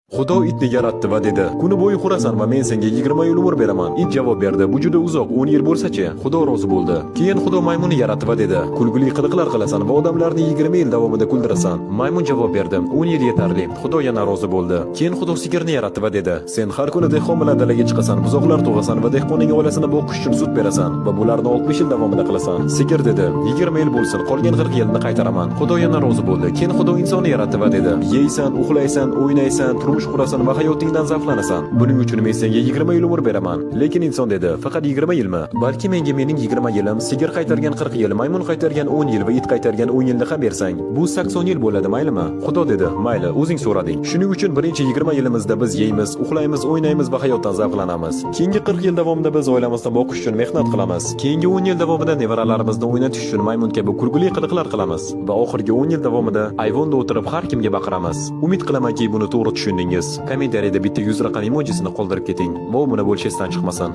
Xudo itni yaratdi va dedi: "Kuni bo'yi xurasan va men senga 20 yil umr beraman." It javob berdi: "Bu juda uzoq, 10 yil bo'lsa-chi?" Xudo rozi bo'ldi. Keyin Xudo maymunni yaratdi va dedi: "Kulgili qiliqlar qilasan va odamlarni 20 yil davomida kuldirasan." Maymun javob berdi: "10 yil yetarli." Xudo yana rozi bo'ldi. Keyin Xudo sigirni yaratdi va dedi: "Sen har kuni dehqon bilan dalaga chiqasan, buzoqlar tug'asan va dehqonning oilasini boqish uchun sut berasan va bularni 60 yil davomida qilasan." Sigir dedi: "20 yil bo'lsin, qolgan 40 yilni qaytaraman." Xudo yana rozi bo'ldi. Keyin Xudo insonni yaratdi va dedi: "Yeysan, uxlaysan, o'ynaysan, turmush qurasan va hayotingdan zavqlanasan. Buning uchun men senga 20 yil umr beraman." Lekin inson dedi: "Faqat 20 yilmi? Balki menga mening 20 yilim, sigir qaytargan 40 yil, maymun qaytargan 10 yil va it qaytargan 10 yilni ham bersang, bu 80 yil bo'ladi, maylimi?" Xudo dedi: "Mayli, o'zing so'rading. Shuning uchun birinchi 20 yilimizda biz yeymiz, uxlaymiz, o'ynaymiz va hayotdan zavqlanamiz. Keyingi 40 yil davomida biz oilamizni boqish uchun mehnat qilamiz. Keyingi 10 yil davomida nevaralarimizni o'ynatish uchun maymun kabi kulgili qiliqlar qilamiz va oxirgi 10 yil davomida ayvonda o'tirib har kimga baqiramiz." Umid qilamanki, buni to'g'ri tushundingiz. Kommentariyada bitta 100 raqam emojisini qoldirib keting va buni bo'lishingizdan chiqmasin.